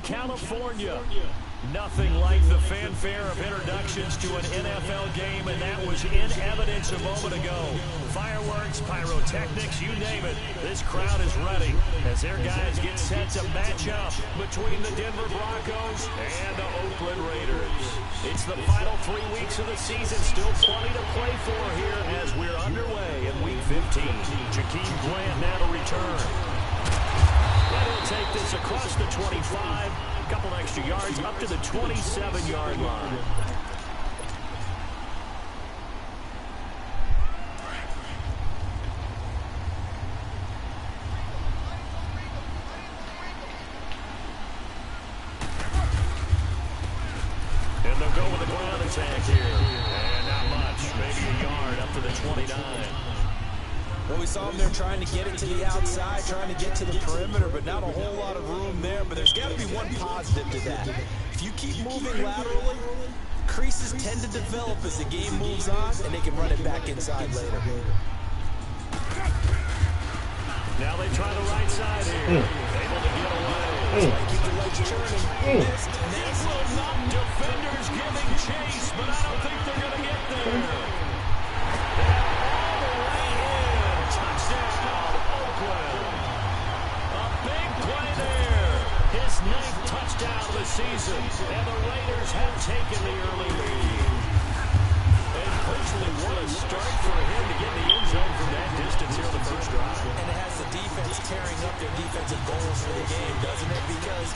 California. Nothing like the fanfare of introductions to an NFL game, and that was in evidence a moment ago. Fireworks, pyrotechnics, you name it. This crowd is ready as their guys get set to match up between the Denver Broncos and the Oakland Raiders. It's the final 3 weeks of the season. Still plenty to play for here as we're underway in Week 15. Jakeem Grant now to return. And he'll take this across the 25. Couple extra yards up to the 27-yard line. And they'll go with the ground attack here. And not much, maybe a yard up to the 29. Well, we saw them there trying to get it to the outside, trying to get to the perimeter, but not a whole lot of room there. But there's got to be one positive to that. If you keep moving laterally, creases tend to develop as the game moves on, and they can run it back inside later. Now they try the right side here. Able to get away. Keep the legs churning. Missed. This will knock defenders giving chase, but I don't think they're going to get there. Ninth touchdown of the season, and the Raiders have taken the early lead. And personally, what a start for him to get in the end zone from that distance here on the first drive. And it has the defense tearing up their defensive goals for the game, doesn't it? Because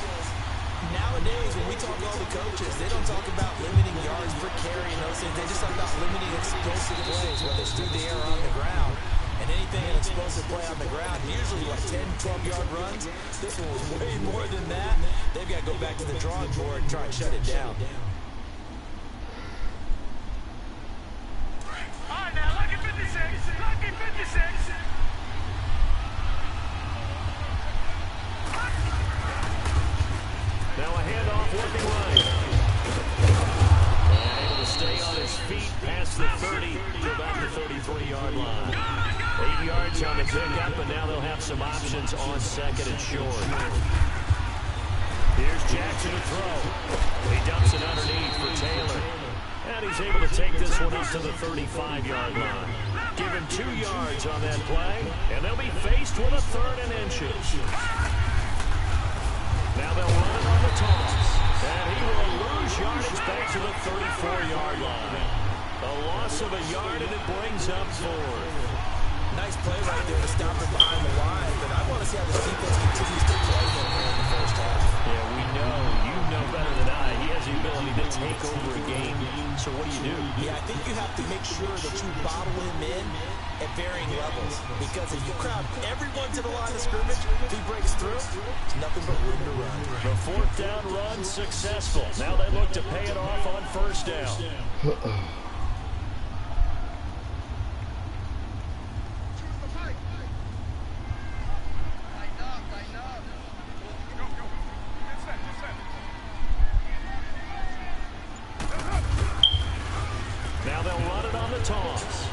nowadays, when we talk to all the coaches, they don't talk about limiting yards per carry and those things. They just talk about limiting explosive plays, whether it's through the air or on the ground. And anything an explosive play on the ground, usually like 10, 12-yard runs. This one was way more than that. They've got to go back to the drawing board and try and shut it down. All right, now, lucky 56. Lucky 56. Now a handoff working right. And able to stay on his feet past the 30 to about the 33-yard line. 8 yards on the pickup, and now they'll have some options on second and short. Here's Jackson to throw. He dumps it underneath for Taylor. And he's able to take this one up to the 35-yard line. Give him 2 yards on that play, and they'll be faced with a third and inches. Now they'll run it on the toss. And he will lose yardage back to the 34-yard line. A loss of a yard, and it brings up 4. Nice play right there to stop him behind the line, but I want to see how this defense continues to play him in the first half. Yeah, we know, you know better than I, he has the ability to take over a game. So what do? Yeah, I think you have to make sure that you bottle him in at varying levels, because if you crowd everyone to the line of scrimmage, if he breaks through, there's nothing but room to run. The 4th down run successful. Now they look to pay it off on first down. Now they'll run it on the toss.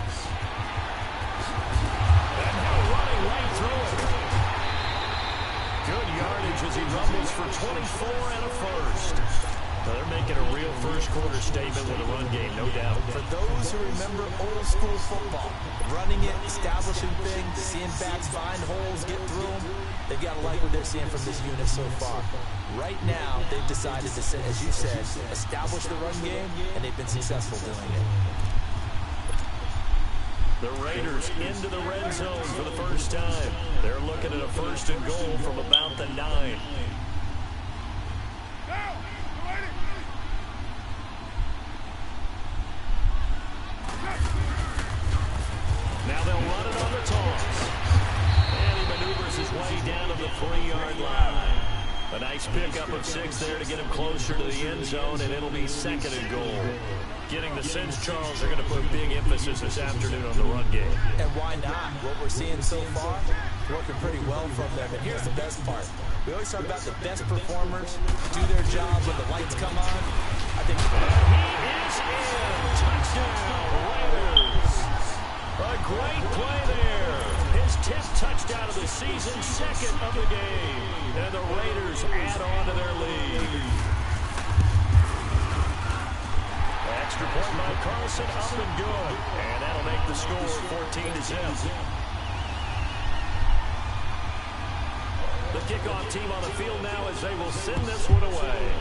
And now running right through it. Good yardage as he rumbles for 24 and a first. Well, they're making a real first-quarter statement with a run game, no doubt. For those who remember old-school football, running it, establishing things, seeing backs find holes, get through them, they've got to like what they're seeing from this unit so far. Right now, they've decided to, as you said, establish the run game, and they've been successful doing it. The Raiders into the red zone for the first time. They're looking at a first and goal from about the 9. Now they'll run it on the toss. And he maneuvers his way down to the 3-yard line. A nice pickup of 6 there to get him closer to the end zone, and it'll be second and goal. Getting the Sins Charles are going to put big emphasis this afternoon on the run game. And why not? What we're seeing so far, working pretty well from them. And here's the best part. We always talk about the best performers do their job when the lights come on. I think he is in. Touchdown, Raiders. A great play there. His 10th touchdown of of the season, second of the game. And the Raiders add on to their lead. Extra point by Carlson, up and good. And that'll make the score 14-0. The kickoff team on the field now as they will send this one away.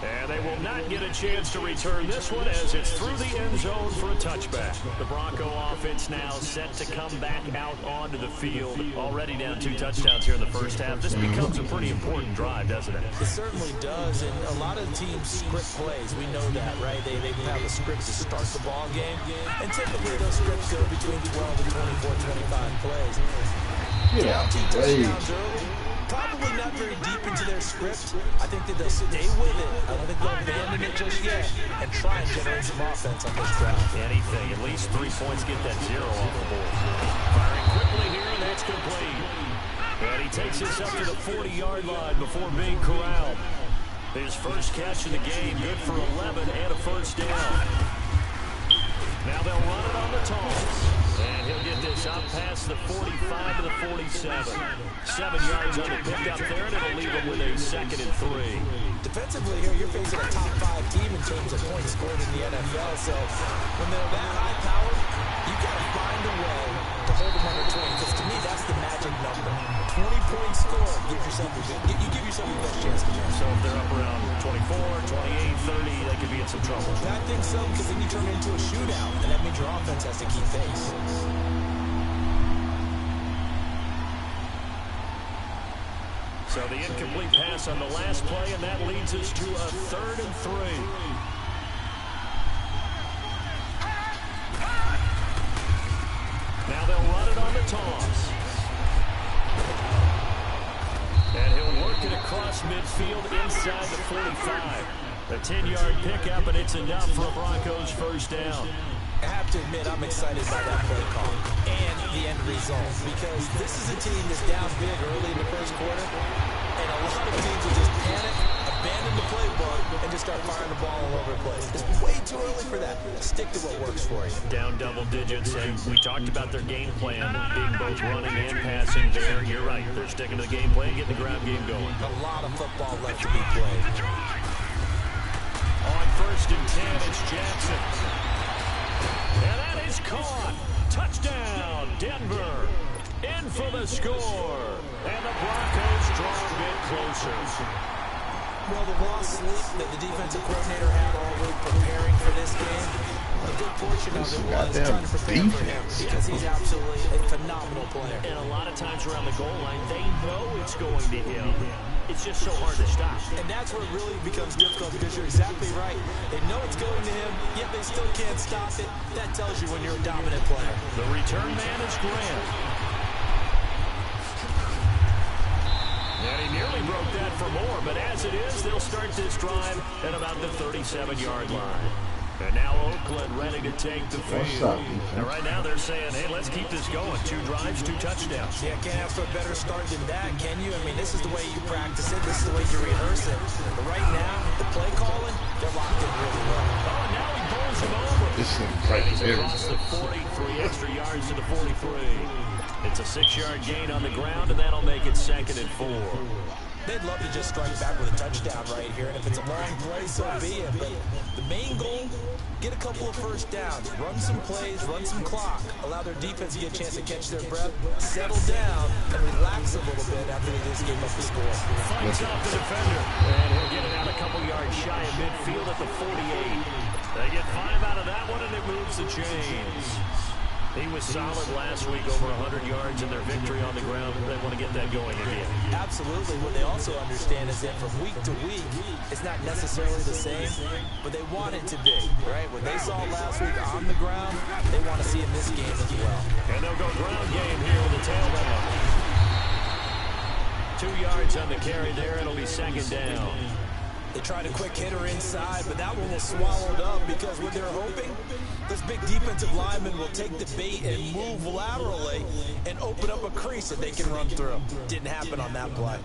And they will not get a chance to return this one as it's through the end zone for a touchback. The Bronco offense now set to come back out onto the field. Already down 2 touchdowns here in the first half. This becomes a pretty important drive, doesn't it? It certainly does, and a lot of teams script plays. We know that, right? They have a script to start the ball game, and typically those scripts go between 12 and 24, 25 plays. Yeah, Down 2 touchdowns early. Probably not very deep into their script. I think that they'll stay with it. I don't think they'll abandon it just yet and try and generate some offense on this drive. Anything. At least 3 points, get that 0 off the board. Firing quickly here, and that's complete. And he takes this up to the 40-yard line before being corralled. His first catch of the game, good for 11 and a first down. Now they'll run it on the toss. And he'll get this up past the 45 to the 47. 7 yards on the pickup there, and it'll leave him with a 2nd and 3. Defensively here, you're facing a top 5 team in terms of points scored in the NFL. So when they're that high powered, you got to find a way to hold them under 20. Because to me, that's the magic number. 20-point score gives yourself you give yourself the best chance to win. So if they're up around 24, 28, 30, they could be in some trouble. I think so, because then you turn it into a shootout, and that means your offense has to keep pace. So the incomplete pass on the last play, and that leads us to a 3rd and 3. Now they'll run it on the toss. And he'll work it across midfield inside the 45. A 10-yard pickup, and it's enough for a Broncos first down. I have to admit, I'm excited by that play call and the end result, because this is a team that's down big early in the first quarter, and a lot of teams will just panic, abandon the playbook, and just start firing the ball all over the place. It's way too early for that. Stick to what works for you. Down double digits, and we talked about their game plan being both running and passing there. You're right. They're sticking to the game plan, getting the ground game going. A lot of football left to be played. On 1st and 10, it's Jackson. And that is caught. Touchdown, Denver. In for the score. And the Broncos draw a bit closer. Well, the lost sleep that the defensive coordinator had all week preparing for this game, a good portion of it was trying to prepare for him, because he's absolutely a phenomenal player. And a lot of times around the goal line, they know it's going to him. It's just so hard to stop. And that's where it really becomes difficult, because you're exactly right. They know it's going to him, yet they still can't stop it. That tells you when you're a dominant player. The return man is Grant. And he nearly broke that for more, but as it is, they'll start this drive at about the 37-yard line. And now Oakland ready to take the field. And right now they're saying, hey, let's keep this going. 2 drives, 2 touchdowns. Yeah, can't ask for a better start than that, can you? I mean, this is the way you practice it. This is the way you rehearse it. But right now, the play calling, they're locked in really well. Oh, and now he bowls him over. This is right there. Across the 43 extra yards to the 43. It's a 6-yard gain on the ground, and that'll make it 2nd and 4. They'd love to just strike back with a touchdown right here, and if it's a long play, so be it. But the main goal, get a couple of first downs, run some plays, run some clock, allow their defense to get a chance to catch their breath, settle down, and relax a little bit after they just gave up the score. Fights off the defender, and he'll get it out a couple yards shy of midfield at the 48. They get 5 out of that one, and it moves the chains. He was solid last week, over 100 yards in their victory on the ground. They want to get that going again. Absolutely. What they also understand is that from week to week, it's not necessarily the same, but they want it to be, right? What they saw last week on the ground, they want to see in this game as well. And they'll go ground game here with the tailback. 2 yards on the carry there. It'll be 2nd down. They tried a quick hitter inside, but that one was swallowed up, because what they're hoping, this big defensive lineman will take the bait and move laterally and open up a crease that they can run through. Didn't happen on that play.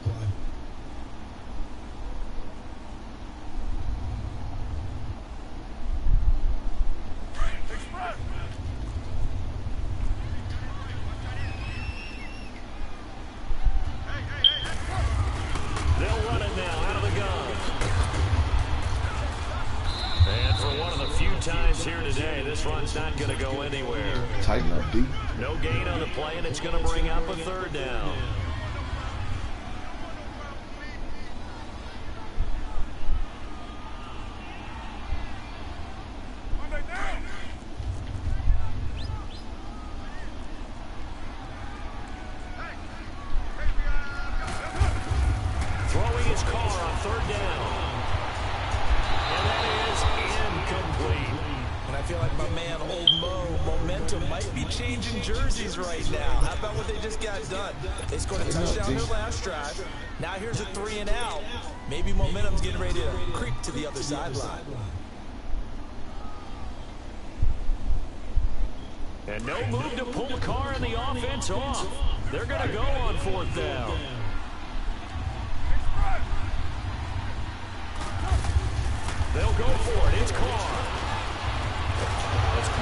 throws here today. This run's not going to go anywhere. Tighten up, D. No gain on the play, and it's going to bring up a third down. Throwing his car on third down. And that is incomplete. And I feel like my man, Old Mo, momentum might be changing jerseys right now. How about what they just got done? They scored a touchdown their last drive. Now here's a 3 and out. Maybe momentum's getting ready to creep to the other sideline. And no move to pull Carr and the offense off. They're going to go on fourth down. They'll go for it. It's Carr.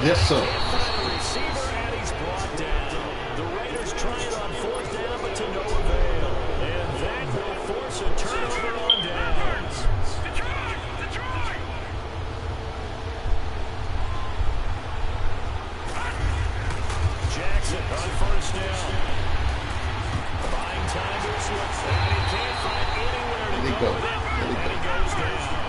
Yes, sir. Receiver, and he's brought down. The Raiders try it on fourth down, but to no avail. And that will force a turnover on downs. Jackson on first down. Buying time to slip. And he can't find anywhere to go with it. And he goes down.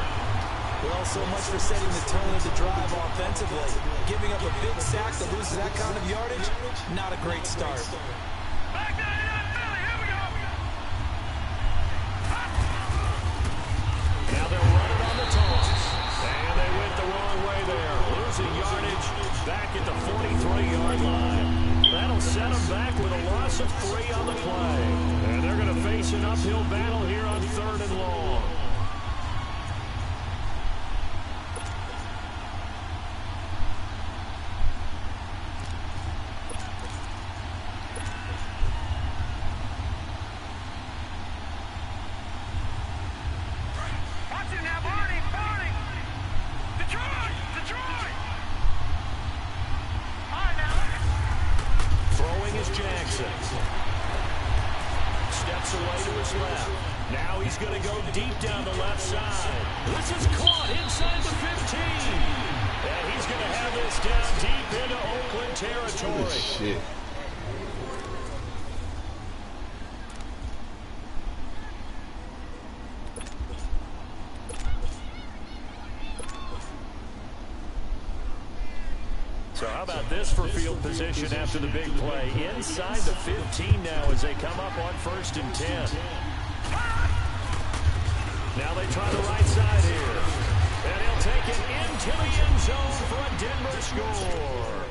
Well, so much for setting the tone of the drive offensively. Giving up a big sack that loses that kind of yardage, not a great start. Back to Philly. Here we go. Now they'll run it on the toss. And they went the wrong way there. Losing yardage back at the 43-yard line. That'll set them back with a loss of 3 on the play. And they're going to face an uphill battle here on third and long. Watch it now, Barney. Detroit. All right, now. Throwing is Jackson. Steps away to his left. Now he's going to go deep down the left side. This is caught inside the 15. And he's going to have this down deep into Oakland territory. Shit. So how about this for field position after the big play? Inside the 15 now as they come up on 1st and 10. Now they try the right side here. And he'll take it into the end zone for a Denver score.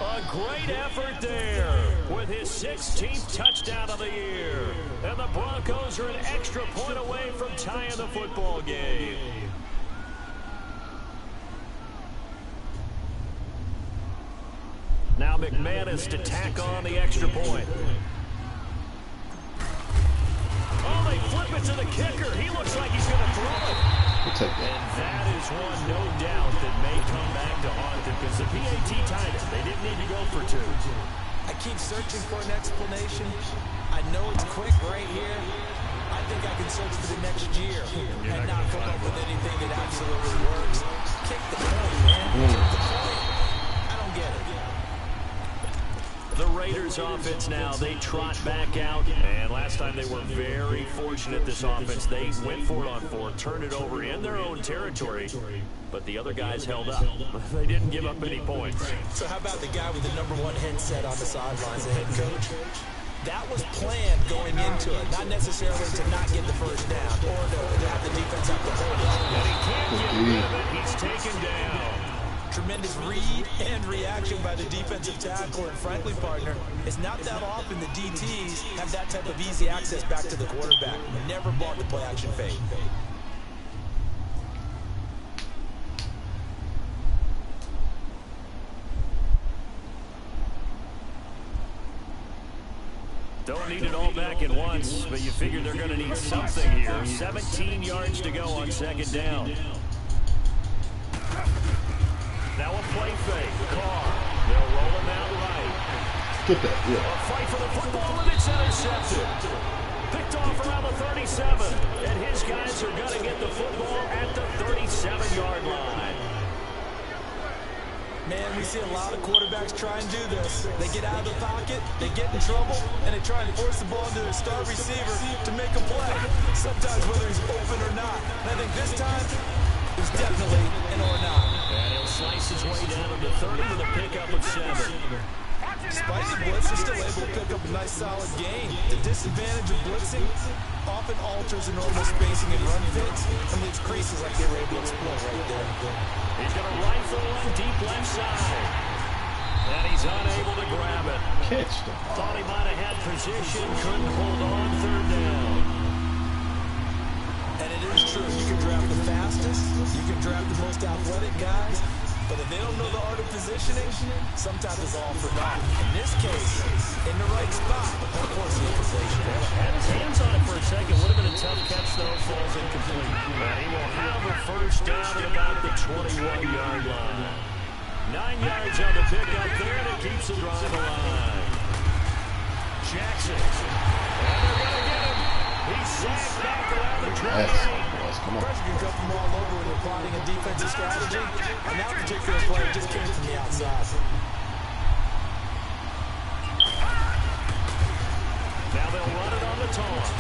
A great effort there with his 16th touchdown of the year. And the Broncos are an extra point away from tying the football game. Now McManus to tack on the extra point. Oh, they flip it to the kicker. He looks like he's going to throw it. We'll take that. And that is one, no doubt, that may come back to haunt them because the PAT tied it. They didn't need to go for 2. I keep searching for an explanation. I know it's quick right here. I think I can search for the next year and not come up with anything that absolutely works. Kick the point, man. Kick the point. I don't get it. The Raiders offense now, they trot back out. And last time they were very fortunate, this offense. They went for it on 4, turned it over in their own territory. But the other guys held up. They didn't give up any points. So how about the guy with the #1 headset on the sidelines, the head coach? That was planned going into it. Not necessarily to not get the first down or to have the defense have to hold it. And he can't get rid of it. He's taken down. Tremendous read and reaction by the defensive tackle, and frankly, partner, it's not that often the DTs have that type of easy access back to the quarterback. Never bought the play action fade. Don't need it all back at once, but you figure they're going to need something here. 17 yards to go on 2nd down. Now a play fake. Carr. They'll roll him out right. Get that, yeah. A fight for the football, and it's intercepted. Picked off around the 37. And his guys are going to get the football at the 37-yard line. Man, we see a lot of quarterbacks try and do this. They get out of the pocket, they get in trouble, and they try and force the ball to their star receiver to make a play. Sometimes whether he's open or not. And I think this time, it's definitely an or not. And he'll slice his way down to the 30 with a pickup of 7. Despite the blitz, he's still able to pick up a nice solid gain. The disadvantage of blitzing often alters the normal spacing and run fits and leaves creases like they were able to exploit right there. He's going to rifle one deep left side. And he's unable to grab it. Catch the ball. Thought he might have had position, couldn't hold on, 3rd down. And it is true, you can draft the fastest, you can draft the most athletic guys, but if they don't know the art of positioning, sometimes it's all for naught. In this case, in the right spot, of course the incompletion. Had his hands on it for a second. Would have been a tough catch, though. Falls incomplete. And he will have a 1st down at about the 21-yard line. 9 yards on the pickup there, and it keeps the drive alive. Jackson. And they're going to get him. He's sacked back around the 28. Come on. Pressure can come from all over when you're plotting a defensive strategy, and that particular play just came from the outside. Now they'll run it on the toss.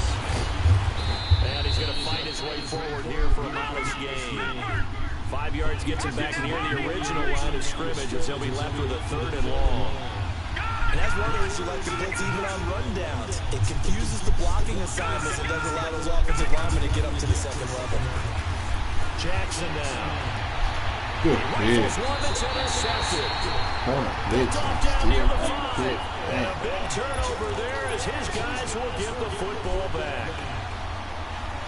And he's going to fight his way forward here for a modest gain. 5 yards gets him back near the original line of scrimmage as he'll be left with a 3rd and long. And that's one reason you like the blitz even on rundowns. It confuses the blocking assignments and doesn't allow those offensive linemen to get up to the 2nd level. Jackson now. Good Rifles pitch. one that's intercepted. Corner blitz. Off down near the 5. Good. And a big turnover there as his guys will get the football back.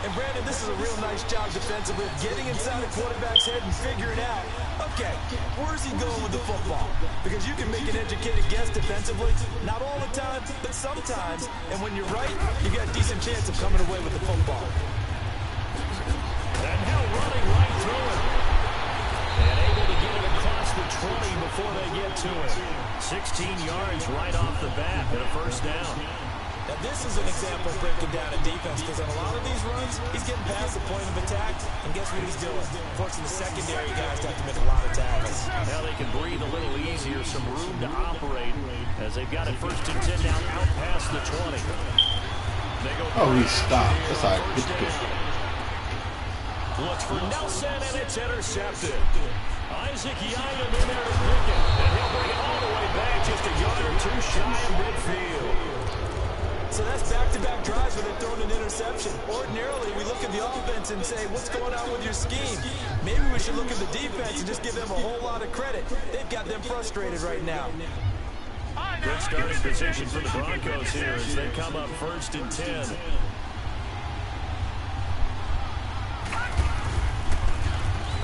And Brandon, this is a real nice job defensively of getting inside the quarterback's head and figuring out, okay, where's he going with the football? Because you can make an educated guess defensively, not all the time, but sometimes. And when you're right, you got a decent chance of coming away with the football. And now running right through it. And able to get it across the 20 before they get to it. 16 yards right off the bat and a 1st down. Now this is an example of breaking down a defense because on a lot of these runs, he's getting past the point of attack, and guess what he's doing? Forcing the secondary guys to have to make a lot of tackles. Now they can breathe a little easier, some room to operate as they've got it 1st and 10 now out past the 20. They go He stopped. That's all right. Good pitch. looks for Nelson, and it's intercepted. Isaac Yiadom in there to pick it, and he'll bring it all the way back just a yard or 2 shy of midfield. So that's back-to-back drives where they're throwing an interception. Ordinarily, we look at the offense and say, what's going on with your scheme? Maybe we should look at the defense and just give them a whole lot of credit. They've got them frustrated right now. Good starting position for the Broncos here as they come up 1st and 10.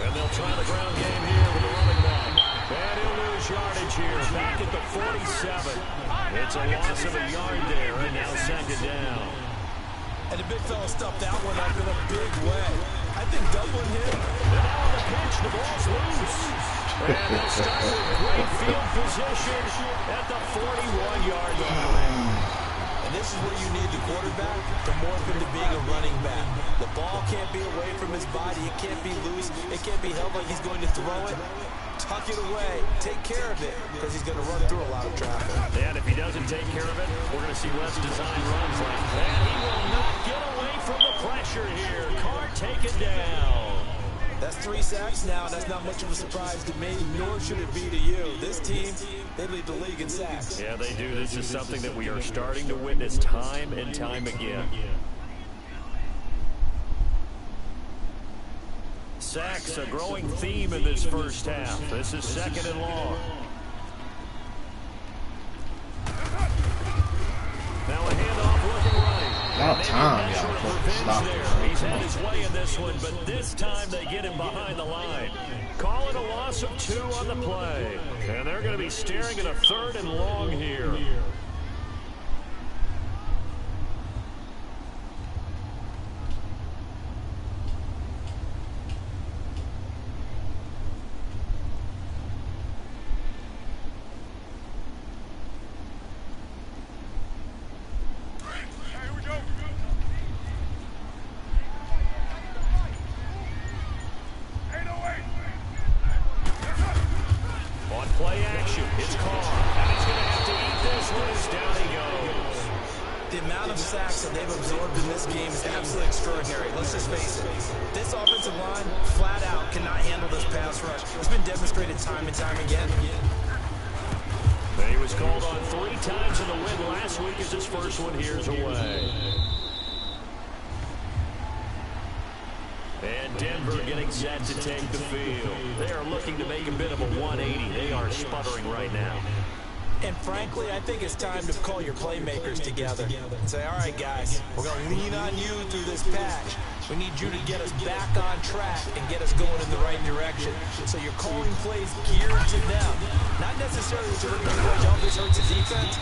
And they'll try the ground game here with the running back. And he'll lose yardage here, back at the 47. It's a loss of a yard there, and now 2nd down. And the big fella stuffed that one up in a big way. I think doubling him. And now on the pitch, the ball's loose. And they'll start with great field position at the 41-yard line. And this is where you need the quarterback to morph into being a running back. The ball can't be away from his body. It can't be loose. It can't be held like he's going to throw it. Tuck it away. Take care of it because he's going to run through a lot of traffic. And if he doesn't take care of it, we're going to see less design runs like that. He will not get away from the pressure here. Carr taken down. That's 3 sacks now, and that's not much of a surprise to me, nor should it be to you. This team, they lead the league in sacks. Yeah, they do. This is something that we are starting to witness time and time again. Sacks, a growing theme in this 1st half. This is 2nd and long. Now a handoff looking right. About time, y'all. Stop it. He's had his way in this one, but this time they get him behind the line. Call it a loss of 2 on the play. And they're going to be staring at a 3rd and long here. this game is absolutely extraordinary. Let's just face it. This offensive line, flat out, cannot handle this pass rush. It's been demonstrated time and time again. He was called on 3 times in the win last week as his first one here's away. And Denver getting set to take the field. They are looking to make a bit of a 180. They are sputtering right now. And frankly, I think it's time to call your playmakers together and say, all right, guys, we're going to lean on you through this patch. We need you to get us back on track and get us going in the right direction. So you're calling plays geared to them. Not necessarily to repeat what this hurts the defense.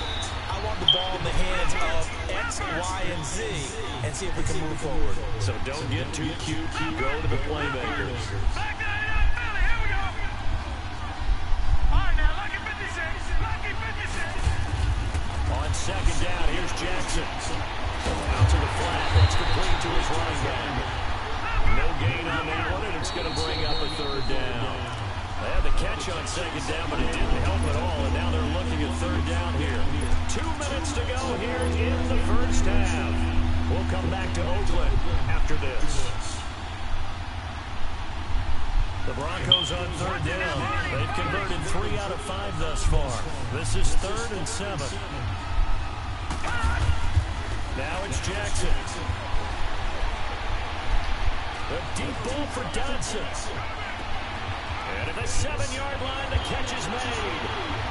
I want the ball in the hands of X, Y, and Z and see if we can move forward. So don't get too cute. Go to the playmakers. Back to Philly. Here we go. All right, now, lucky 56. Lucky 56. On second down, here's Jackson. Out to the flat. That's complete to his running back. No gain on that one, and it's going to bring up a 3rd down. They had the catch on second down, but it didn't help at all, and now they're looking at 3rd down here. 2 minutes to go here in the first half. We'll come back to Oakland after this. The Broncos on 3rd down. They've converted 3 out of 5 thus far. This is 3rd and 7. Now it's Jackson. A deep ball for Dodson. And at the 7-yard line, the catch is made.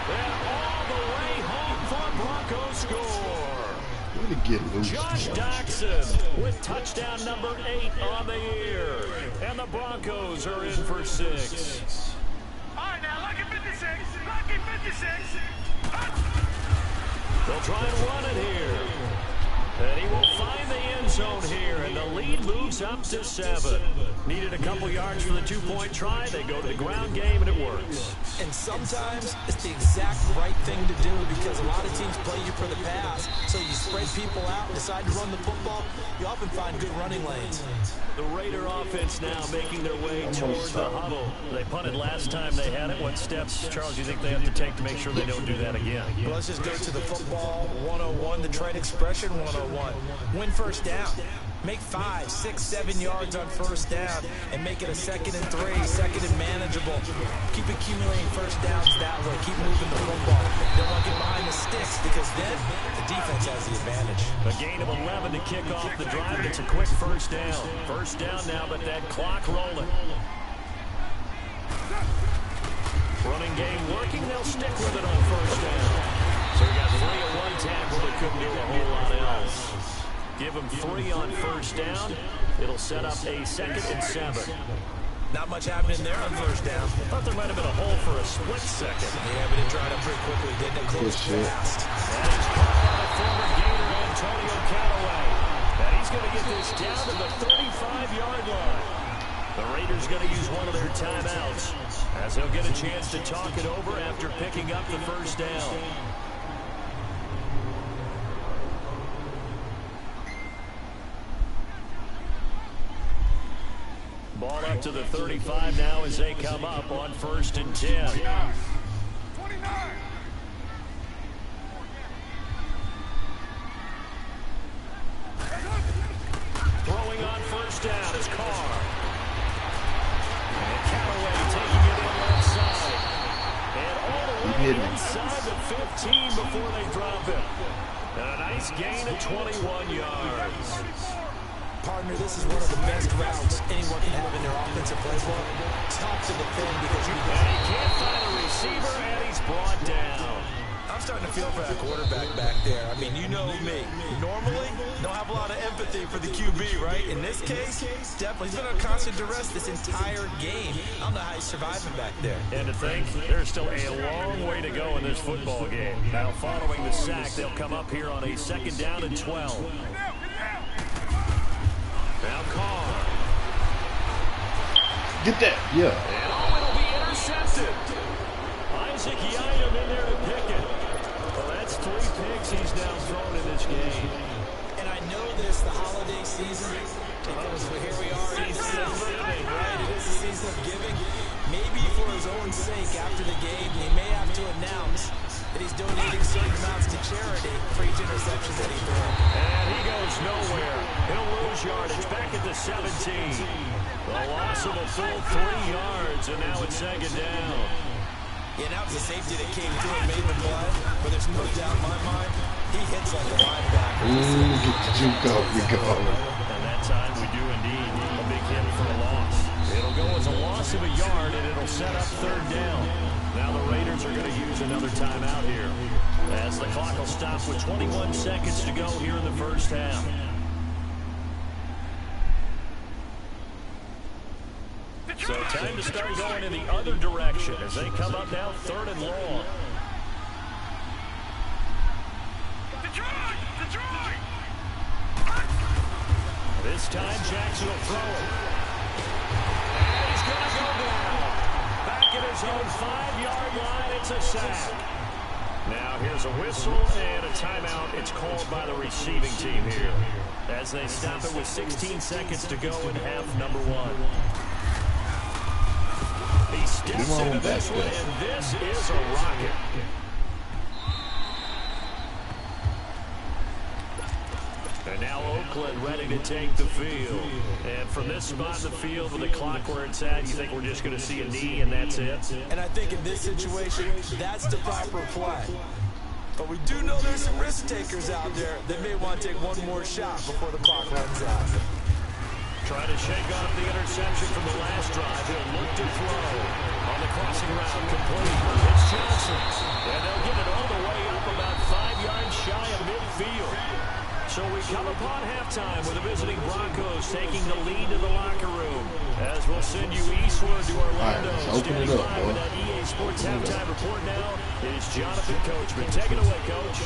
And all the way home for Broncos score. Way to get loose. Josh Dodson with touchdown number 8 on the year. And the Broncos are in for 6. All right, now, lucky 56. Lucky 56. They'll try and run it here. And he will find the end zone here, and the lead moves up to 7. Needed a couple yards for the 2-point try. They go to the ground game, and it works. And sometimes it's the exact right thing to do because a lot of teams play you for the pass. So you spread people out, decide to run the football. You often find good running lanes. The Raider offense now making their way toward the huddle. They punted last time they had it. What steps, Charles, do you think they have to take to make sure they don't do that again? Well, let's just go to the football 101, the trade expression 101. Win first down. Make 5, 6, 7 yards on first down and make it a 2nd and 3, 2nd and manageable. Keep accumulating first downs that way. Keep moving the football. Don't want to get behind the sticks because then the defense has the advantage. A gain of 11 to kick off the drive. It's a quick first down. First down now, but that clock rolling. Running game working. They'll stick with it on first down. So we got 3 at 1 tackle that couldn't do a whole lot else. Give him 3 on first down. It'll set up a 2nd and 7. Not much happening there on first down. Thought there might have been a hole for a split second. Yeah, but it dried up pretty quickly, didn't it? Close fast. That is caught by former Gator Antonio Callaway. And he's going to get this down to the 35-yard line. The Raiders going to use one of their timeouts as they'll get a chance to talk it over after picking up the first down. Ball up to the 35 now as they come up on 1st and 10. 29. Throwing on first down is Carr. And Callaway taking it in left side. And all the way inside the 15 before they drop it. And a nice gain of 21 yards. Partner, this is one of the best routes anyone can have in their offensive playbook. Tough to defend because you can't find a receiver, and he's brought down. I'm starting to feel for that quarterback back there. I mean, you know me. Normally, don't have a lot of empathy for the QB, right? In this case, definitely. He's been under constant duress this entire game. I don't know how he's surviving back there. And to think, there's still a long way to go in this football game. Now, following the sack, they'll come up here on a 2nd down and 12. Now Carr. Get that. Yeah. And it'll be intercepted. Isaac Yiadom in there to pick it. Well, that's 3 picks he's now thrown in this game. And I know this, the holiday season, because here we are in December, right? It is the season of giving. maybe for his own sake after the game, he may have to announce that he's donating certain amounts to charity for each interception that he throws. And he goes nowhere. He'll lose yardage back at the 17. The loss of a full 3 yards, and now it's second down. Yeah, now it's the safety that came through and made the play, but there's no doubt in my mind, he hits like a linebacker. And that time we do indeed a big hit for a loss. It'll go as a loss of a yard, and it'll set up third down. Now the Raiders are going to use another timeout here, as the clock will stop with 21 seconds to go here in the first half. So time to start going in the other direction as they come up now third and long. Detroit! This time Jackson will throw it. And he's going to go down. Back at his own 5-yard line, it's a sack. Now here's a whistle and a timeout. It's called by the receiving team here, as they stop it with 16 seconds to go in half number 1. He steps into this one, and this is a rocket. And now Oakland ready to take the field. And from this spot in the field with the clock where it's at, you think we're just going to see a knee and that's it? And I think in this situation, that's the proper play. But we do know there's some risk takers out there that may want to take one more shot before the clock runs out. Trying to shake off the interception from the last drive. He'll look to throw on the crossing route, complete. It's Johnson. And they'll get it all the way up about 5 yards shy of midfield. So we come upon halftime with the visiting Broncos taking the lead to the locker room. As we'll send you eastward to Orlando. Standing by with that EA Sports halftime report now is Jonathan Coachman. Take it away, Coach.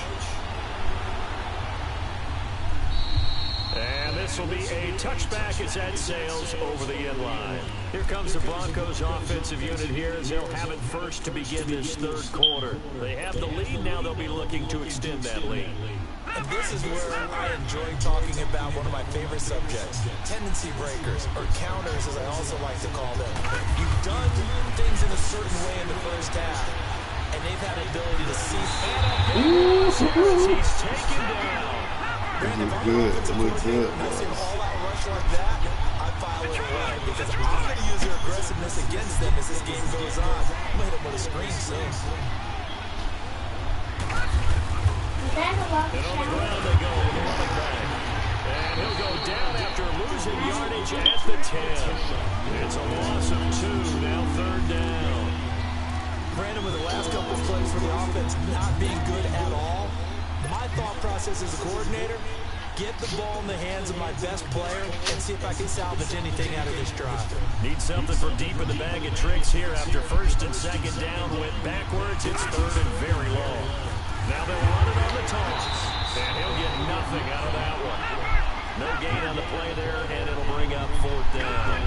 And this will be a touchback as that sails over the end line. Here comes the Broncos offensive unit here as they'll have it first to begin this third quarter. They have the lead, now they'll be looking to extend that lead. And this is where I enjoy talking about one of my favorite subjects, tendency breakers, or counters as I also like to call them. You've done things in a certain way in the first half, and they've had the ability to see. He's taken down. Brandon, Look good. Look good. I see an all-out rush like that, I file it away because I'm going to use their aggressiveness against them as this game goes on. I'm going to hit them with a screen soon. And on the ground they go with a running back. And he'll go down after losing yardage at the 10. It's a loss of 2, now third down. Brandon, with the last couple of plays for the offense not being good at all, my thought process as a coordinator, get the ball in the hands of my best player and see if I can salvage anything out of this drive. Need something from deep in the bag of tricks here after first and second down went backwards. It's third and very long. Now they'll run it on the toss, and he'll get nothing out of that one. No gain on the play there, and it'll bring up fourth down.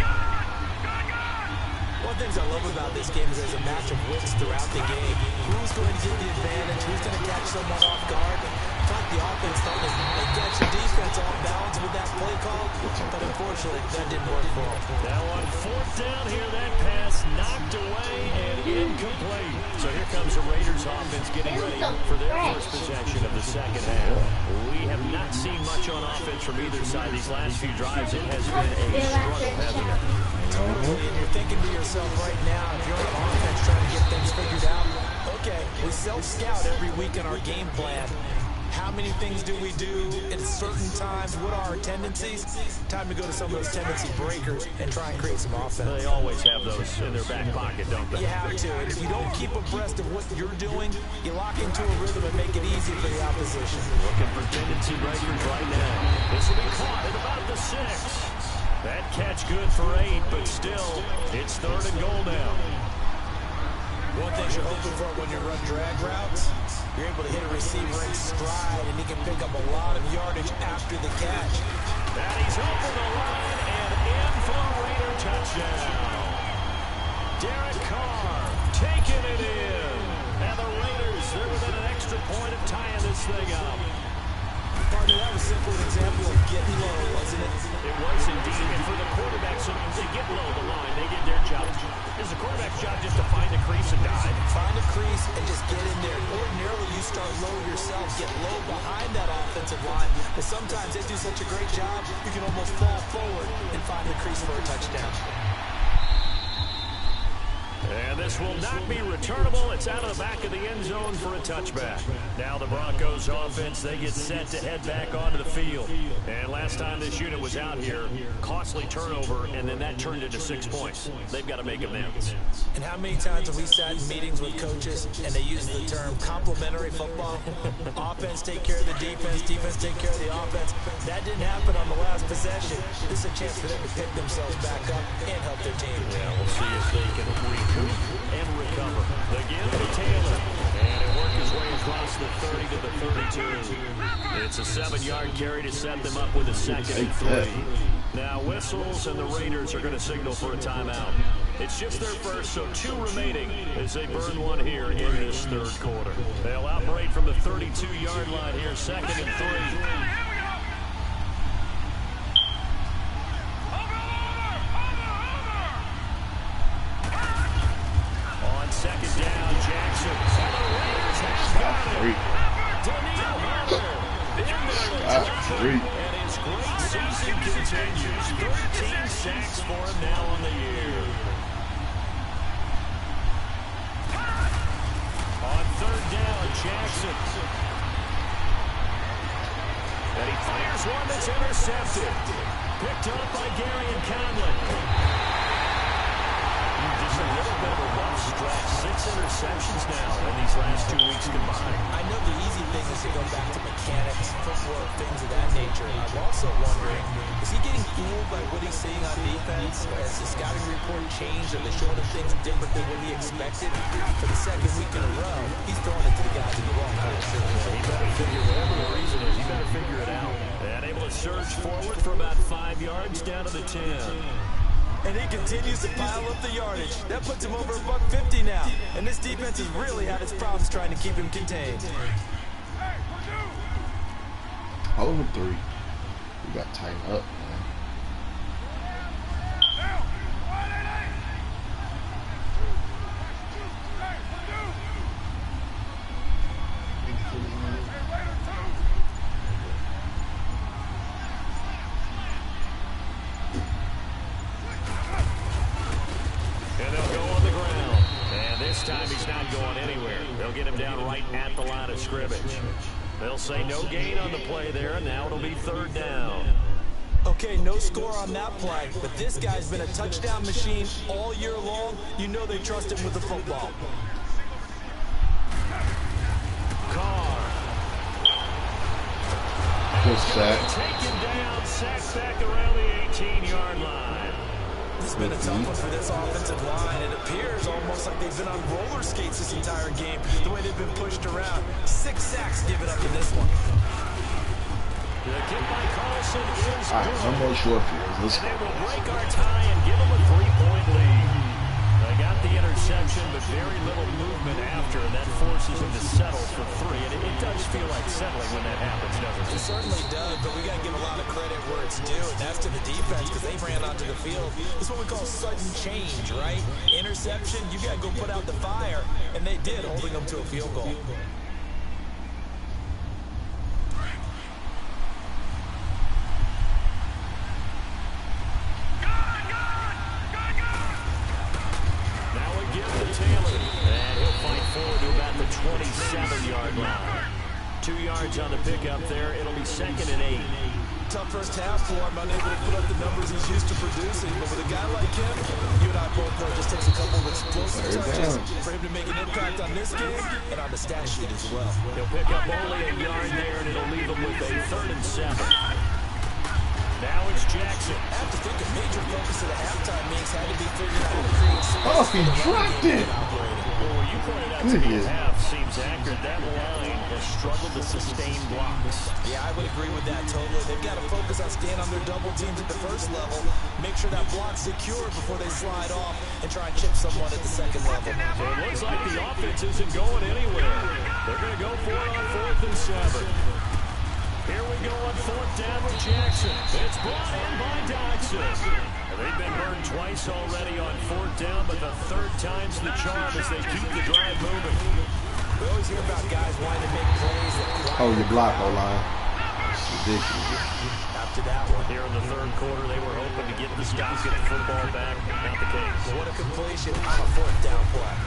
One of the things I love about this game is there's a match of wits throughout the game. Who's going to get the advantage? Who's going to catch someone off guard? I thought the offense thought they catch the defense off balance with that play call, but unfortunately that didn't work for them. Now on fourth down here, that pass knocked away and incomplete. So here comes the Raiders offense getting ready for their first possession of the second half. We have not seen much on offense from either side these last few drives. It has been a struggle, hasn't it? Totally, and you're thinking to yourself right now, if you're on offense trying to get things figured out, okay, we self-scout every week in our game plan. How many things do we do at certain times? What are our tendencies? Time to go to some of those tendency breakers and try and create some offense. They always have those in their back pocket, don't they? You have to. And if you don't keep abreast of what you're doing, you lock into a rhythm and make it easy for the opposition. Looking for tendency breakers right now. This will be caught at about the 6. That catch good for 8, but still, it's third and goal now. One thing you're hoping for when you run drag routes, you're able to hit a receiver in stride, and he can pick up a lot of yardage after the catch. And he's over the line and in for a Raider touchdown. Derek Carr taking it in. And the Raiders, they're within an extra point of tying this thing up. Partner, that was simply an example of getting low, wasn't it? It was indeed. And for the quarterback, so they get low the line, they get their job. As the quarterback toss and dive. Find a crease and just get in there. Ordinarily, you start low yourself, get low behind that offensive line. But sometimes they do such a great job, you can almost fall forward and find the crease for a touchdown. And this will not be returnable. It's out of the back of the end zone for a touchback. Now the Broncos offense, they get set to head back onto the field. And last time this unit was out here, costly turnover, and then that turned into 6 points. They've got to make amends. And how many times have we sat in meetings with coaches and they use the term complementary football? Offense take care of the defense, defense take care of the offense. That didn't happen on the last possession. This is a chance for them to pick themselves back up and help their team. Yeah, we'll see if they can recoup and recover. The give to Taylor. And it worked his way across the 30 to the 32. It's a 7-yard carry to set them up with a 2nd and 3. Now whistles and the Raiders are going to signal for a timeout. It's just their first, so 2 remaining as they burn one here in this 3rd quarter. They'll operate from the 32-yard line here, 2nd and 3. Second down, Jackson. And the Raiders have got it. Daniel Hunter in there. And his great season continues. 13 sacks for him now on the year. On 3rd down, Jackson. And he fires one that's intercepted. Picked up by Gary and Conlon. Just a little bit of a rough stretch. 6 interceptions now in these last 2 weeks combined. I know the easy thing is to go back to mechanics, footwork, things of that nature. I'm also wondering, is he getting fooled by what he's seeing on defense? Has the scouting report changed? Are they showing him things different than what he expected? For the 2nd week in a row, he's throwing it to the guys in the wrong place. He better figure whatever the reason is. He better figure it out. And able to surge forward for about 5 yards down to the 10. And he continues to pile up the yardage. That puts him over $150 now. And this defense has really had its problems trying to keep him contained. Hold him 3. We got to tighten up, man. This time he's not going anywhere. They'll get him down right at the line of scrimmage. They'll say no gain on the play there, and now it'll be 3rd down. Okay, no score on that play, but this guy's been a touchdown machine all year long. You know they trust him with the football. Carr. Good sack. Taken down, sacked back around the 18-yard line. This has been a tough one for this offensive line. It appears almost like they've been on roller skates this entire game, the way they've been pushed around. 6 sacks given up in this one. The kick by Carlson is good. All right, no more short fields. Let's go. They will break our tie and give them a 3-point lead. They got the interception, but very little movement after, and that forces them to settle for 3. And it does feel like settling when that happens, doesn't it? It certainly does, but we got to give a lot of credit where it's due, and that's to the defense because they ran onto the field. This is what we call sudden change, right? Interception, you got to go put out the fire, and they did, holding them to a field goal. Forward to about the 27-yard line. 2 yards on the pickup there. It'll be 2nd and 8. Tough first half for him, unable to put up the numbers he's used to producing. But with a guy like him, you and I both know it just takes a couple of explosive touches for him to make an impact on this game and on the stat sheet as well. He'll pick up only a yard there, and it'll leave him with a 3rd and 7. Now it's Jackson. I have to think a major focus of the halftime meetings had to be figuring out how to create some. Oh, he dropped it. Well, you pointed out to me half seems accurate. That line has struggled to sustain blocks. Yeah, I would agree with that totally. They've got to focus on staying on their double teams at the first level, make sure that block's secure before they slide off, and try and chip someone at the 2nd level. So it looks like the offense isn't going anywhere. They're going to go for it on 4th and 7. Here we go on 4th down with Jackson. It's brought in by Dodson. They've been burned twice already on 4th down, but the 3rd time's the charm as they keep the drive moving. We always hear about guys wanting to make plays that Oh, you block, O-line. Ridiculous. after that one. Here in the 3rd quarter, they were hoping to get the stop, get the football back. Not the case. What a completion on a 4th down play.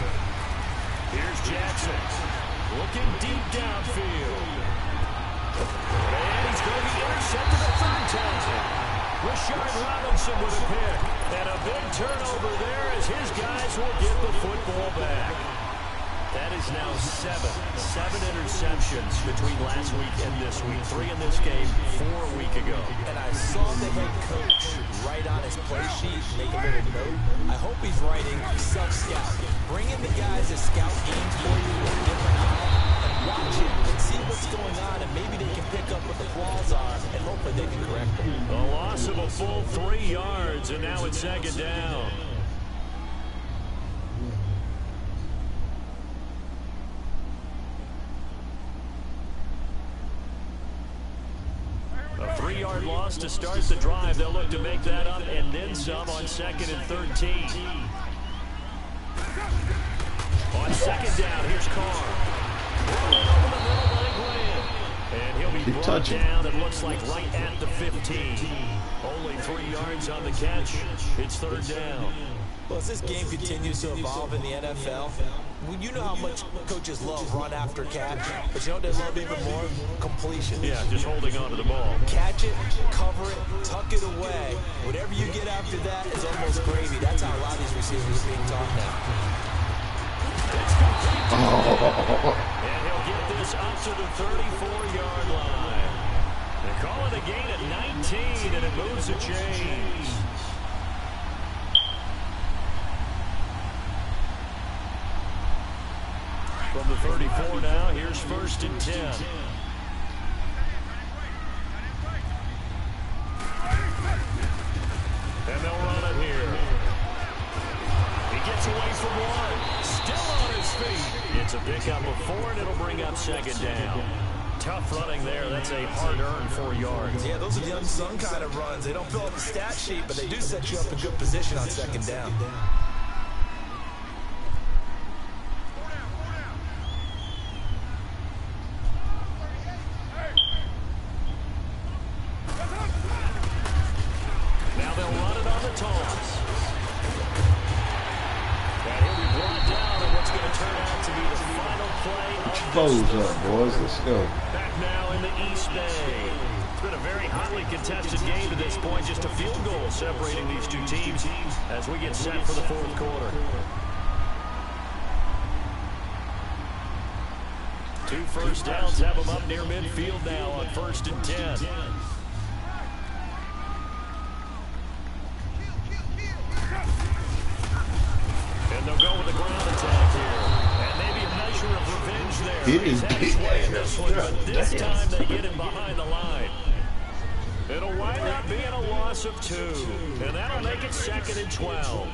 Here's Jackson. Looking deep downfield. And he's going to be intercepted a 3rd time. Rashard Robinson with a pick. And a big turnover there as his guys will get the football back. That is now 7 interceptions between last week and this week. 3 in this game, 4 a week ago. And I saw the head coach write on his play sheet, make a little note. I hope he's writing self-scout. Bring in the guys that scout games for you with a different eye and watch it and see what's going on, and maybe they can pick up what the flaws are, and hopefully they can correct them. A loss of a full 3 yards, and now it's 2nd down. A 3-yard loss to start the drive. They'll look to make that up and then some on 2nd and 13. On 2nd down, here's Carr. Over the middle by Glenn. And he'll be brought down, it looks like right at the 15. Only 3 yards on the catch. It's 3rd down. Well, as this game continues to evolve in the NFL, you know how much coaches love run after catch, but you know what they love even more? Completion. Yeah, just holding on to the ball. Catch it, cover it, tuck it away. Whatever you get after that is almost gravy. That's how a lot of these receivers are being taught now. And he'll get this up to the 34-yard line. They call it a gain at 19, and it moves the chains. From the 34 now, here's 1st and 10. And they'll run it here. He gets away from 1. Still on his feet. It's a pickup of 4, and it'll bring up 2nd down. Tough running there. That's a hard-earned 4 yards. Yeah, those are the unsung kind of runs. They don't fill up the stat sheet, but they do set you up in good position on 2nd down. Now they'll run it on the toss. And he'll be brought down in what's going to turn out to be the final play of this Foes up, boys. Let's go. Back now in the East Bay. It's been a very hotly contested game to this point. Just a field goal separating these two teams as we get set for the 4th quarter. 2 first downs have them up near midfield now on 1st and 10. And they'll go with the ground attack here. And maybe a measure of revenge there. He He's is had his way in this one, but this time they get him behind the line. It'll wind up being a loss of 2. And that'll make it 2nd and 12.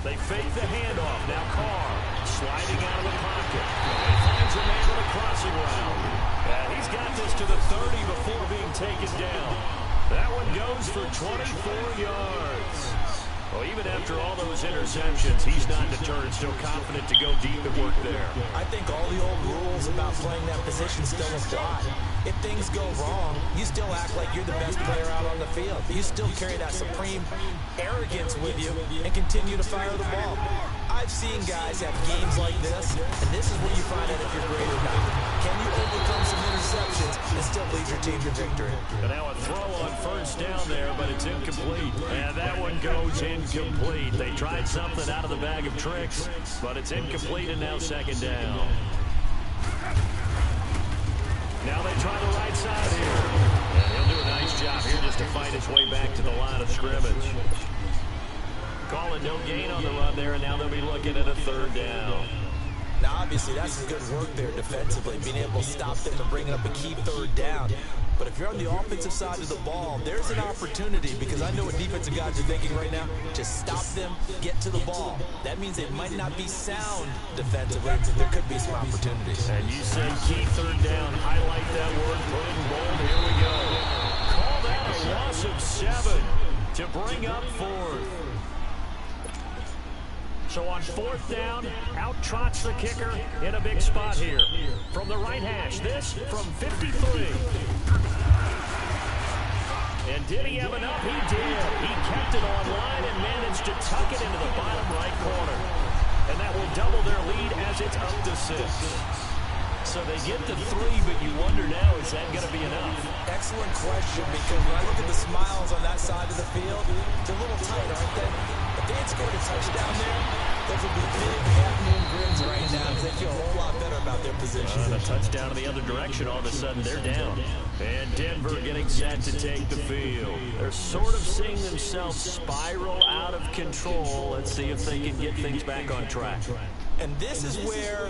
They fake the handoff. Now Carr sliding out of the pocket. And he finds a man with a crossing route. And he's got this to the 30 before being taken down. That one goes for 24 yards. Well, even after all those interceptions, he's not deterred, still confident to go deep and work there. I think all the old rules about playing that position still apply. If things go wrong, you still act like you're the best player out on the field. You still carry that supreme arrogance with you and continue to fire the ball. I've seen guys have games like this, and this is where you find out if you're great or not. Can you overcome some interceptions and still lead your team to victory? And now a throw on 1st down there, but it's incomplete. And that one goes incomplete. They tried something out of the bag of tricks, but it's incomplete, and now 2nd down. Now they try the right side here. And he'll do a nice job here just to fight his way back to the line of scrimmage. Call it no gain on the run there, and now they'll be looking at a 3rd down. Now, obviously, that's some good work there defensively, being able to stop them and bringing up a key 3rd down. But if you're on the offensive side of the ball, there's an opportunity, because I know what defensive guys are thinking right now. Just stop them, get to the ball. That means they might not be sound defensively, but there could be some opportunities. And you said key third down. Highlight that word, put it in bold. Here we go. Call that a loss of 7 to bring up 4th. So on 4th down, out trots the kicker in a big spot here. From the right hash, this from 53. And did he have enough? He did. He kept it online and managed to tuck it into the bottom right corner. And that will double their lead as it's up to 6. So they get to 3, but you wonder now, is that going to be enough? Excellent question, because when I look at the smiles on that side of the field, they're a little tight, aren't they? If they had scored a touchdown there, those would be big half-moon grins right now, because they feel a whole lot better about their position. And a touchdown in the other direction, all of a sudden they're down. And Denver getting set to take the field. They're sort of seeing themselves spiral out of control. Let's see if they can get things back on track. And this is where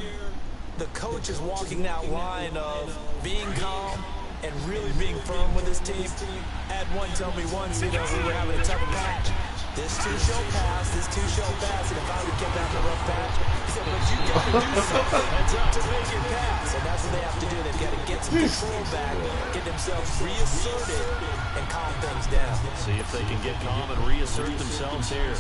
the coach is walking that line of being calm and really being firm with his team. Had one tell me once, we were having a tough patch. This two shall pass, and if I would get back a rough patch, he said, but you got to do something to make it pass. And that's what they have to do. They've got to get some control back, get themselves reasserted, and calm things down. See if they can get calm and reassert themselves here.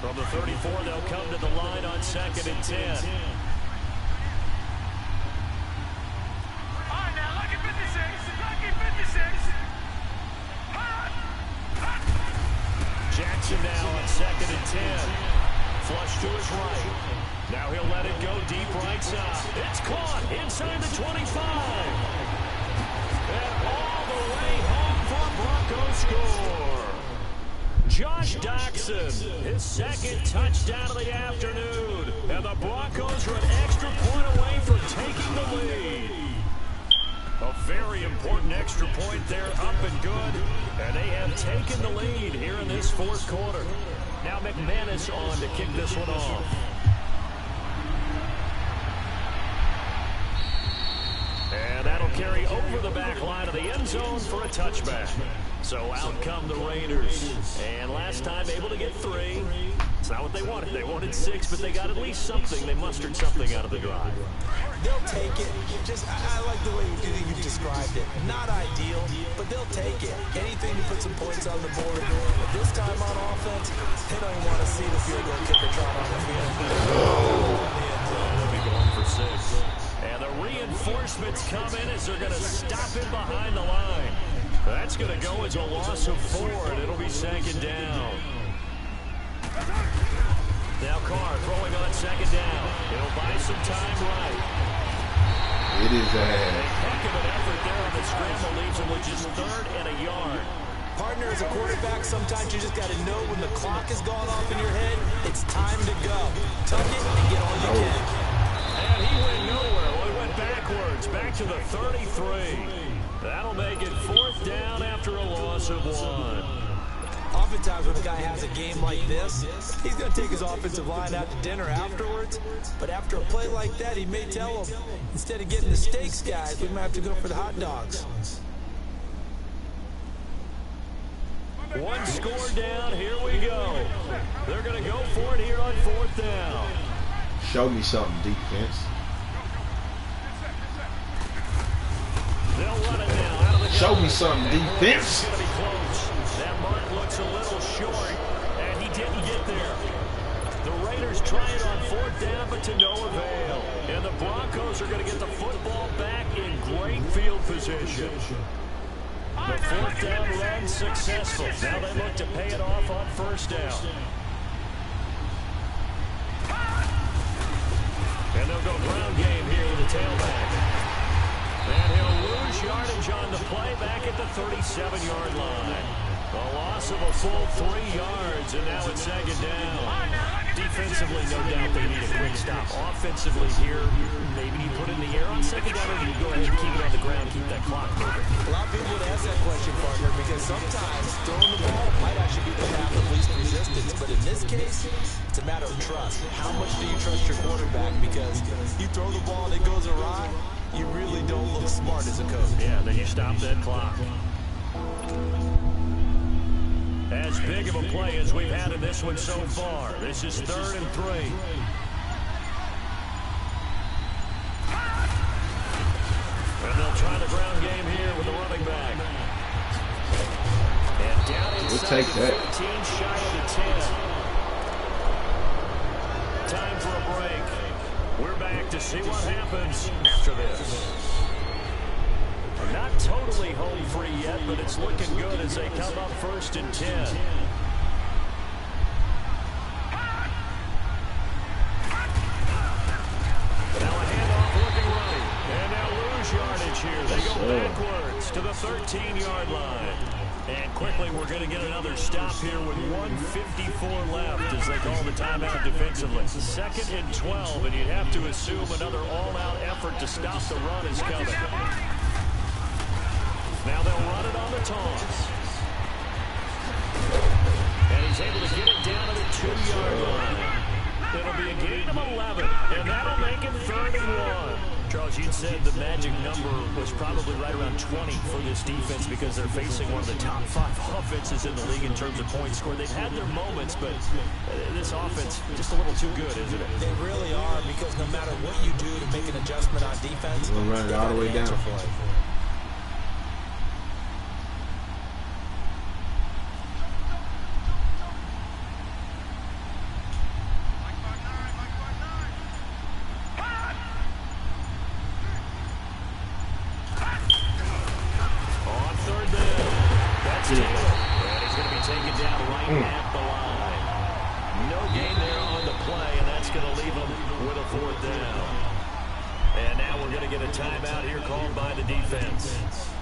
From the 34, they'll come to the line on 2nd and 10. All right, now, lucky 56. Lucky 56. Jackson now on 2nd and 10. Flush to his right. Now he'll let it go deep right side. It's caught inside the 25. And all the way home for Broncos score. Josh Doctson, his 2nd touchdown of the afternoon. And the Broncos are an extra point away from taking the lead. A very important extra point there, up and good. And they have taken the lead here in this 4th quarter. Now McManus on to kick this one off. And that'll carry over the back line of the end zone for a touchback. So out come the Raiders. And last time able to get 3. It's not what they wanted. They wanted 6, but they got at least something. They mustered something out of the drive. They'll take it. I like the way you described it. Not ideal, but they'll take it. Anything to put some points on the board. But this time on offense, they don't even want to see the field goal kicker trot on the field. They'll be going for 6. And the reinforcements come in as they're going to stop him behind the line. That's going to go as a loss of 4, and it'll be 2nd down. Now Carr throwing on 2nd down. He'll buy some time right. It is A heck of an effort there on the scramble, leaves him with just 3rd and a yard. Partner, as a quarterback, sometimes you just got to know when the clock has gone off in your head, it's time to go. Tuck it and get all you can. And he went nowhere. Well, he went backwards, back to the 33. That'll make it 4th down after a loss of 1. Oftentimes when a guy has a game like this, he's going to take his offensive line out to dinner afterwards. But after a play like that, he may tell them, instead of getting the steaks, guys, we might have to go for the hot dogs. 1 score down. Here we go. They're going to go for it here on 4th down. Show me something, defense. They'll run it now out of the Show me something, defense. It's going to be close. That mark looks a little short, and he didn't get there. The Raiders try it on 4th down, but to no avail. And the Broncos are going to get the football back in great field position. The 4th down run successful. Now they look to pay it off on 1st down. And they'll go ground game here with the tailback. And he'll lose yardage on the play back at the 37-yard line. A loss of a full 3 yards, and now it's 2nd down. Defensively, no doubt they need a quick stop. Offensively here, maybe you put it in the air on 2nd down, or you go ahead and keep it on the ground, keep that clock moving. A lot of people would ask that question, partner, because sometimes throwing the ball might actually be the path of least resistance. But in this case, it's a matter of trust. How much do you trust your quarterback? Because you throw the ball and it goes awry, you really don't look smart as a coach. Yeah, then you stop that clock. As big of a play as we've had in this one so far. This is 3rd and 3. And they'll try the ground game here with the running back. And down inside we'll take that. 15, shy of the 10. Time for a break. We're back to see what happens after this. Not totally home free yet, but it's looking good as they come up 1st and 10. Now a handoff looking right. And now lose yardage here. They go backwards to the 13-yard line. And quickly we're going to get another stop here with 1:54 left as they call the timeout defensively. 2nd and 12, and you'd have to assume another all-out effort to stop the run is coming. Now they'll run it on the toss. And he's able to get it down to the 2-yard line. It'll be a gain of 11, and that'll make it 3rd and 1. Charles, you'd said the magic number was probably right around 20 for this defense because they're facing one of the top 5 offenses in the league in terms of points scored. They've had their moments, but this offense just a little too good, isn't it? They really are, because no matter what you do to make an adjustment on defense, we'll run it all the way down.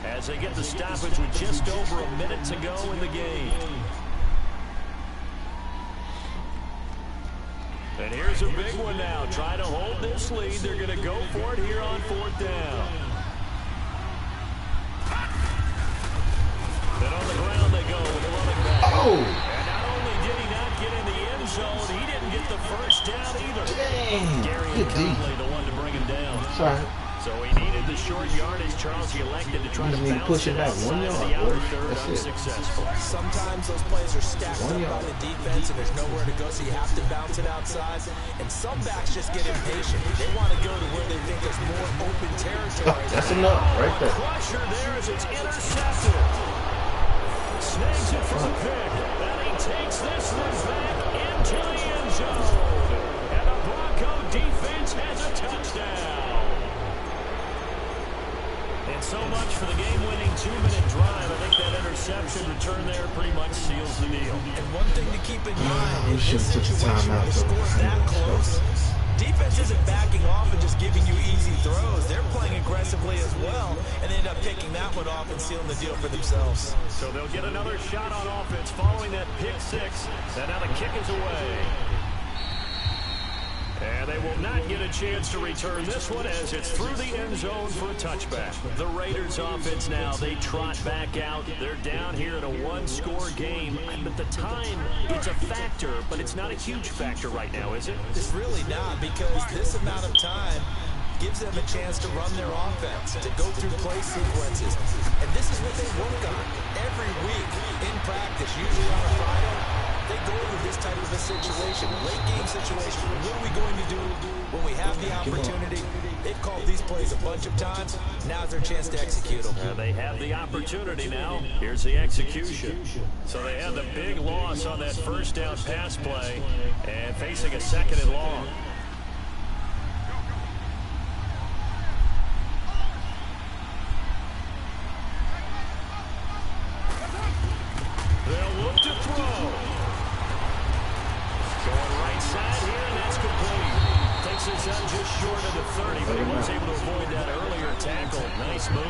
As they get the stoppage with just over a minute to go in the game. And here's a big one now. Trying to hold this lead. They're going to go for it here on 4th down. Then on the ground they go with the running back. Oh! And not only did he not get in the end zone, he didn't get the first down either. Dang! Gary and Conley, the one to bring him down. Sorry. So he needed the short yardage. Charles, he elected to try to bounce it it outside the outer third, unsuccessful. Sometimes those plays are stacked up by the defense and there's nowhere to go, so you have to bounce it outside. And some backs just get impatient. They want to go to where they think there's more open territory. That's enough right there. Crusher there as it's intercepted. Snags it for the pick. And he takes this one back into the end zone. And the Bronco defense has a touchdown. And so much for the game-winning 2-minute drive. I think that interception return there pretty much seals the deal. And one thing to keep in mind, we should have took the time out. the score's that close. Defense isn't backing off and just giving you easy throws. They're playing aggressively as well, and they end up picking that one off and sealing the deal for themselves. So they'll get another shot on offense following that pick 6. And now the kick is away. And they will not get a chance to return this one as it's through the end zone for a touchback. The Raiders offense now, they trot back out. They're down here in a 1-score game. But the time, it's a factor, but it's not a huge factor right now, is it? It's really not, because this amount of time gives them a chance to run their offense, to go through play sequences. And this is what they work on every week in practice, usually on a Friday. They go into this type of a situation, late game situation. What are we going to do when we have the opportunity? They've called these plays a bunch of times. Now's their chance to execute them. They have the opportunity now. Here's the execution. So they had the big loss on that first down pass play and facing a 2nd and long. They'll look to throw. Going right side here, and that's complete. Takes this out just short of the 30, but he was able to avoid that earlier tackle. Nice move.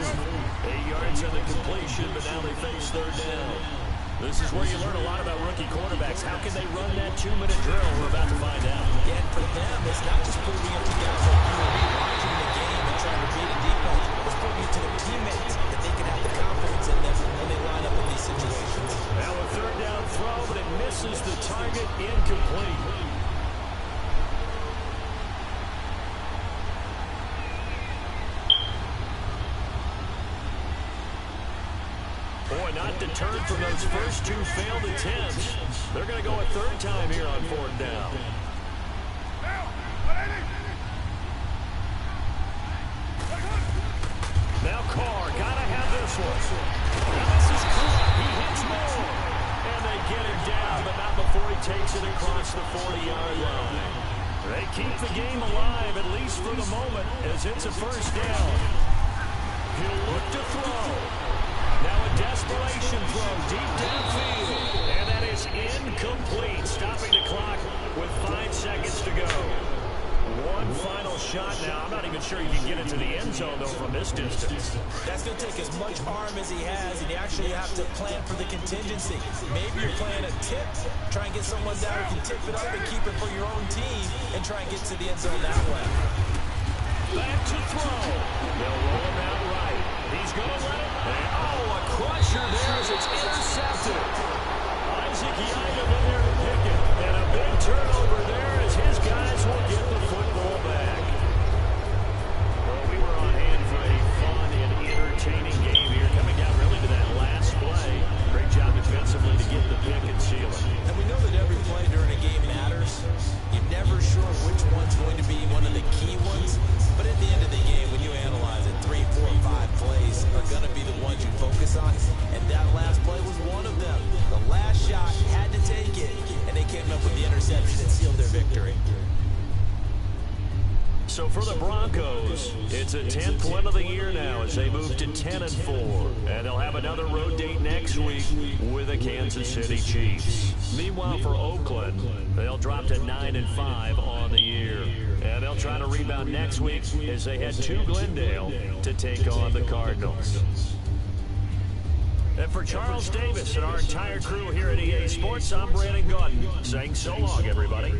8 yards on the completion, but now they face 3rd down. This is where you learn a lot about rookie quarterbacks. How can they run that 2-minute drill? We're about to find out. Again, for them, it's not just putting it to guys like you and me watching the game and trying to beat a defense. It's putting it to their teammates that they can have the confidence in them when they line up in these situation. Now a third down throw, but it misses the target, incomplete. Boy, not deterred from those first two failed attempts. They're going to go a third time here on fourth down. Now Carr, gotta have this one. Now this is Carr. He hits more. And they get him down, but not before he takes it across the 40-yard line. They keep the game alive, at least for the moment, as it's a first down. He'll look to throw. Now a desperation throw deep downfield. And that is incomplete, stopping the clock with 5 seconds to go. One final shot now. I'm not even sure you can get into the end zone, though, from this distance. That's going to take as much arm as he has, and you actually have to plan for the contingency. Maybe you're playing a tip, try and get someone down who can tip it up and keep it for your own team, and try and get to the end zone that way. Back to throw. They'll roll him out right. He's going to let it. And, a crusher there as it's intercepted. Isaac Yiadom in there to pick it. And a big turnover there as his guys will get the football back. Well, we were on hand for a fun and entertaining game here, coming down really to that last play. Great job defensively to get the pick and seal it. And we know that every play during a game matters. You're never sure which one's going to be one of the key ones. But at the end of the game, when you analyze it, 3, 4, 5 plays are going to be the ones you focus on. And that last play was one of them. The last shot had to take it, and they came up with the interception and sealed their victory. So for the Broncos, it's a 10th win of the year now as they move to 10-4. And they'll have another road date next week with the Kansas City Chiefs. Meanwhile, for Oakland, they'll drop to 9-5 on the year. And they'll try to rebound next week as they head to Glendale to take on the Cardinals. And for Charles Davis and our entire crew here at EA Sports, I'm Brandon Gautin saying so long, everybody.